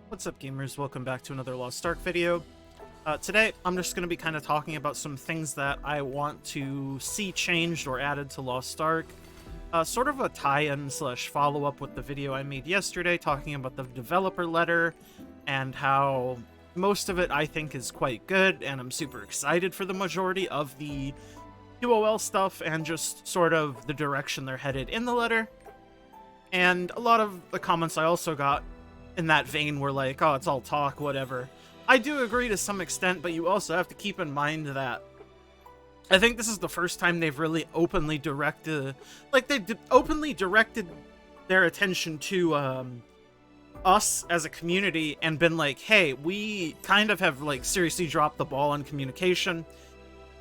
What's up, gamers? Welcome back to another Lost Ark video. Today, I'm just going to be kind of talking about some things that I want to see changed or added to Lost Ark. Sort of a tie-in slash follow-up with the video I made yesterday talking about the developer letter and how most of it I think is quite good, and I'm super excited for the majority of the QOL stuff and just sort of the direction they're headed in the letter. And a lot of the comments I also got in that vein were like, oh, it's all talk, whatever. I do agree to some extent, but you also have to keep in mind that I think this is the first time they've really openly directed, openly directed their attention to us as a community and been like, hey, we kind of have like seriously dropped the ball on communication.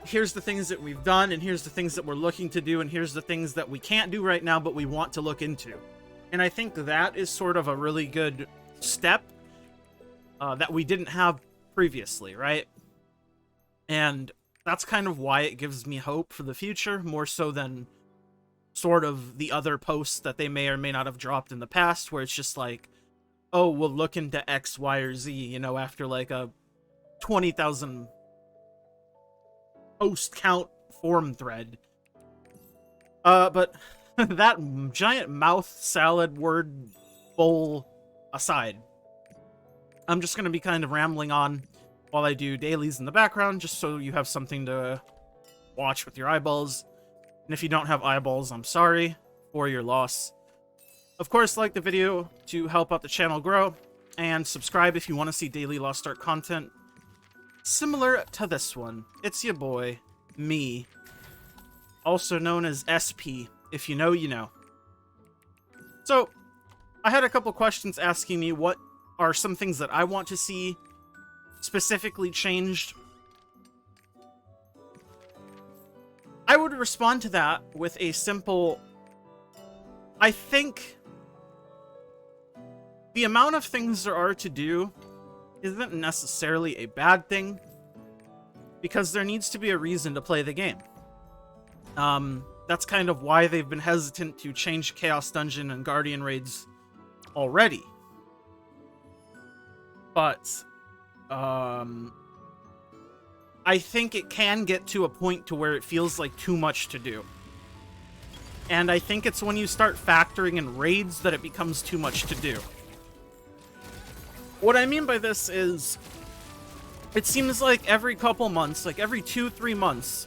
Here's the things that we've done, and here's the things that we're looking to do, and here's the things that we can't do right now, but we want to look into. And I think that is sort of a really good step that we didn't have previously, right? And that's kind of why it gives me hope for the future, more so than sort of the other posts that they may or may not have dropped in the past, where it's just like, oh, we'll look into X, Y, or Z, you know, after like a 20,000 post count forum thread. But that giant mouth salad word bowl aside, I'm just going to be kind of rambling on while I do dailies in the background, just so you have something to watch with your eyeballs. And if you don't have eyeballs, I'm sorry for your loss. Of course, like the video to help out the channel grow, and subscribe if you want to see daily Lost Ark content similar to this one. It's your boy, me, also known as SP. If you know, you know. So, I had a couple questions asking me what are some things that I want to see specifically changed. I would respond to that with a simple, I think the amount of things there are to do isn't necessarily a bad thing, because there needs to be a reason to play the game. That's kind of why they've been hesitant to change Chaos Dungeon and Guardian raids already. But, I think it can get to a point to where it feels like too much to do. And I think it's when you start factoring in raids that it becomes too much to do. What I mean by this is, it seems like every couple months, like every 2-3 months,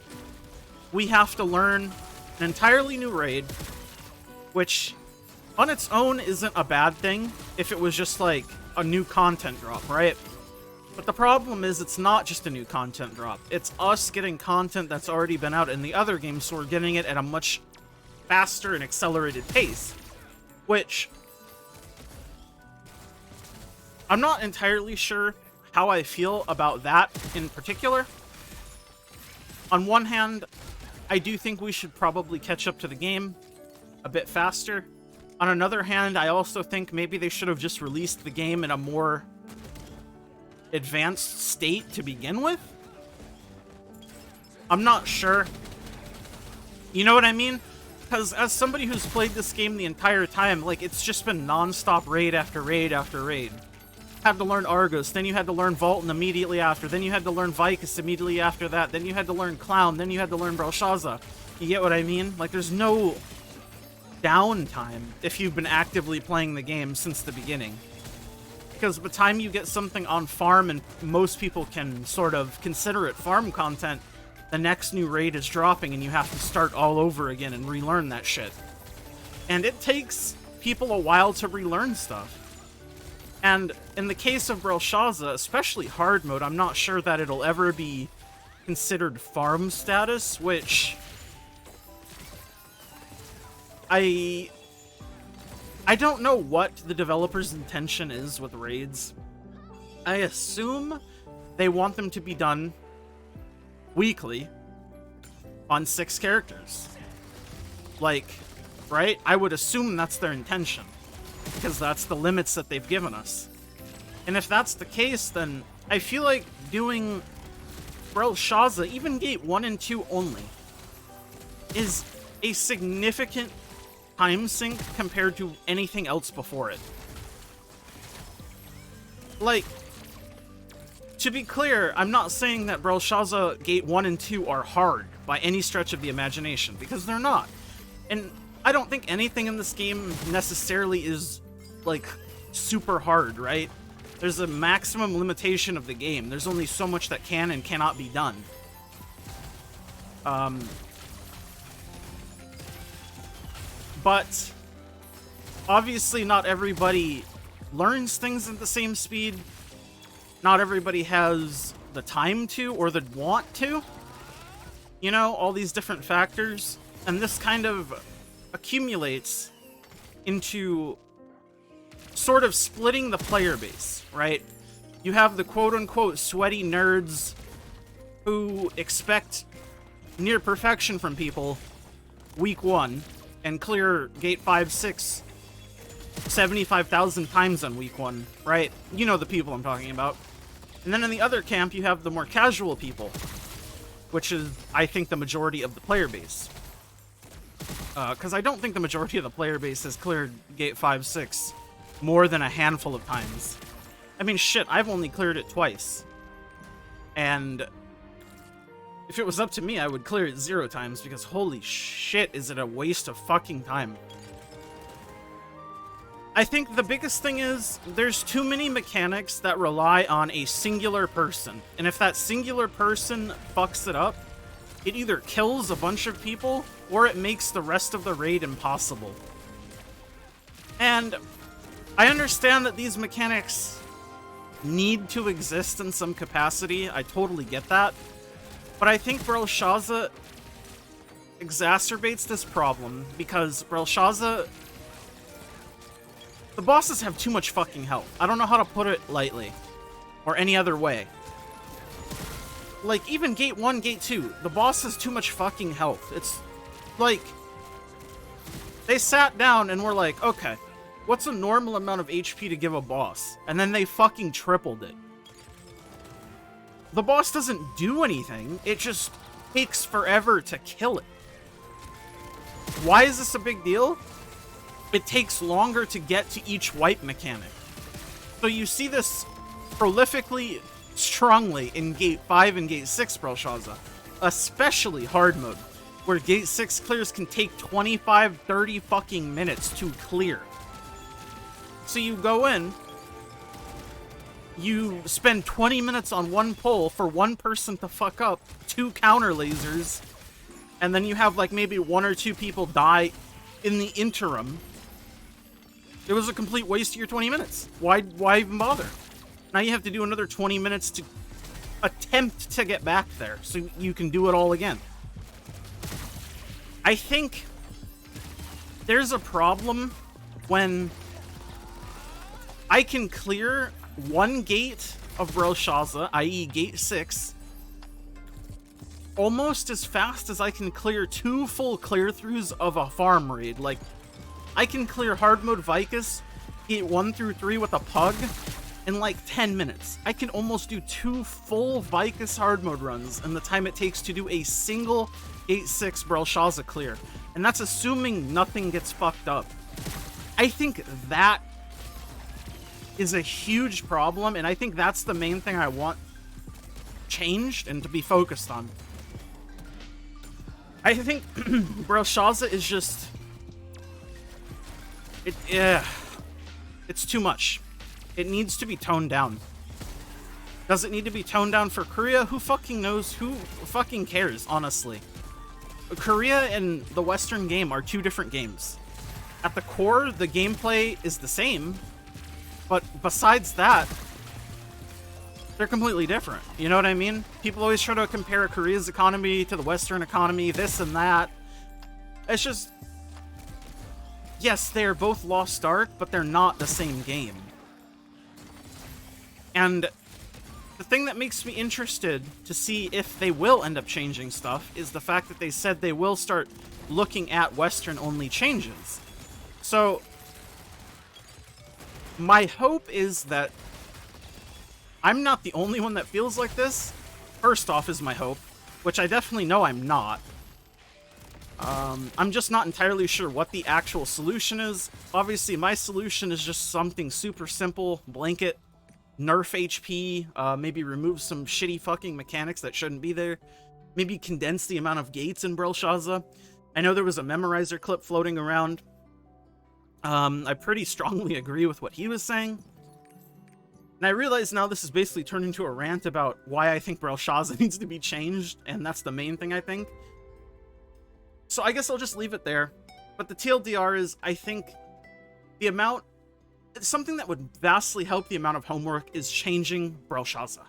we have to learn an entirely new raid, which on its own isn't a bad thing if it was just like a new content drop, right? But the problem is it's not just a new content drop. It's us getting content that's already been out in the other games, so we're getting it at a much faster and accelerated pace, which I'm not entirely sure how I feel about that in particular. On one hand, I do think we should probably catch up to the game a bit faster. On another hand, I also think maybe they should have just released the game in a more advanced state to begin with. I'm not sure. You know what I mean? Because as somebody who's played this game the entire time, like, it's just been non-stop raid after raid after raid. Had to learn Argus, then you had to learn Vulcan immediately after, then you had to learn Vicus immediately after that, then you had to learn Clown, then you had to learn Brelshaza. You get what I mean? Like, there's no downtime if you've been actively playing the game since the beginning. Because by the time you get something on farm and most people can sort of consider it farm content, the next new raid is dropping and you have to start all over again and relearn that shit. And it takes people a while to relearn stuff. And in the case of Brelshaza, especially hard mode, I'm not sure that it'll ever be considered farm status, which I don't know what the developer's intention is with raids. I assume they want them to be done weekly on 6 characters. Like, right? I would assume that's their intention, because that's the limits that they've given us. And if that's the case, then I feel like doing Brelshaza, even Gate 1 and 2 only, is a significant time sink compared to anything else before it. like, to be clear, I'm not saying that Brelshaza Gate 1 and 2 are hard by any stretch of the imagination, because they're not. And I don't think anything in this game necessarily is, like, super hard, right? There's a maximum limitation of the game. There's only so much that can and cannot be done. But obviously not everybody learns things at the same speed. Not everybody has the time to or the want to. You know, all these different factors. And this kind of accumulates into sort of splitting the player base, right? You have the quote-unquote sweaty nerds who expect near perfection from people week 1 and clear gate 5, 6, 75,000 times on week 1, right? You know the people I'm talking about. And then in the other camp, you have the more casual people, which is, I think, the majority of the player base. Because I don't think the majority of the player base has cleared gate 5, 6 more than a handful of times. I mean, shit, I've only cleared it twice. And if it was up to me, I would clear it 0 times, because holy shit, is it a waste of fucking time. I think the biggest thing is, there's too many mechanics that rely on a singular person. And if that singular person fucks it up, it either kills a bunch of people, or it makes the rest of the raid impossible. And I understand that these mechanics need to exist in some capacity. I totally get that. But I think Brelshaza exacerbates this problem, because Brelshaza... the bosses have too much fucking health. I don't know how to put it lightly. Or any other way. Like, even Gate 1, Gate 2, the boss has too much fucking health. It's like... they sat down and were like, okay, what's a normal amount of HP to give a boss? And then they fucking tripled it. The boss doesn't do anything, it just takes forever to kill it. Why is this a big deal? It takes longer to get to each wipe mechanic. So you see this prolifically, strongly in Gate 5 and Gate 6 Brelshaza. Especially hard mode, where Gate 6 clears can take 25, 30 fucking minutes to clear. So you go in, you spend 20 minutes on one pole for one person to fuck up 2 counter lasers, and then you have like maybe 1 or 2 people die in the interim. It was a complete waste of your 20 minutes. Why even bother? Now you have to do another 20 minutes to attempt to get back there, so you can do it all again. I think there's a problem when I can clear one gate of Brelshaza, i.e. Gate 6, almost as fast as I can clear 2 full clear-throughs of a farm raid. Like, I can clear hard mode Vicus, Gate 1 through 3 with a pug in like 10 minutes. I can almost do 2 full Vicus hard mode runs in the time it takes to do a single Gate 6 Brelshaza clear. And that's assuming nothing gets fucked up. I think that is a huge problem, and I think that's the main thing I want changed and to be focused on. I think Brelshaza is just... it's too much. It needs to be toned down. Does it need to be toned down for Korea? Who fucking knows? Who fucking cares, honestly? Korea and the Western game are 2 different games. At the core, the gameplay is the same, but besides that, they're completely different. You know what I mean? People always try to compare Korea's economy to the Western economy, this and that. It's just... yes, they're both Lost Ark, but they're not the same game. And the thing that makes me interested to see if they will end up changing stuff is the fact that they said they will start looking at Western-only changes. So, my hope is that I'm not the only one that feels like this. First off is my hope, which I definitely know I'm not. I'm just not entirely sure what the actual solution is. Obviously, my solution is just something super simple, blanket, nerf HP, maybe remove some shitty fucking mechanics that shouldn't be there, maybe condense the amount of gates in Brelshaza. I know there was a memorizer clip floating around. I pretty strongly agree with what he was saying. And I realize now this is basically turned into a rant about why I think Brelshaza needs to be changed, and that's the main thing I think. So I guess I'll just leave it there. But the TLDR is, I think the amount, something that would vastly help the amount of homework is changing Brelshaza.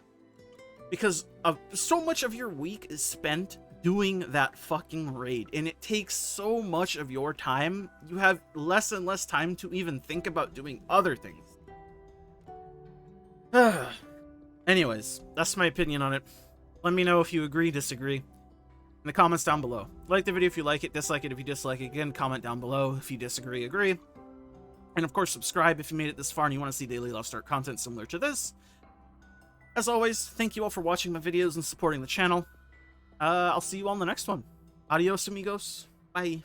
Because so much of your week is spent doing that fucking raid, and it takes so much of your time. You have less and less time to even think about doing other things. Anyways, that's my opinion on it. Let me know if you agree, disagree in the comments down below. Like the video if you like it, dislike it if you dislike it. Again, comment down below if you disagree, agree. And of course, subscribe if you made it this far and you want to see daily Lost Ark content similar to this. As always, thank you all for watching my videos and supporting the channel. I'll see you all in the next one. Adios, amigos. Bye.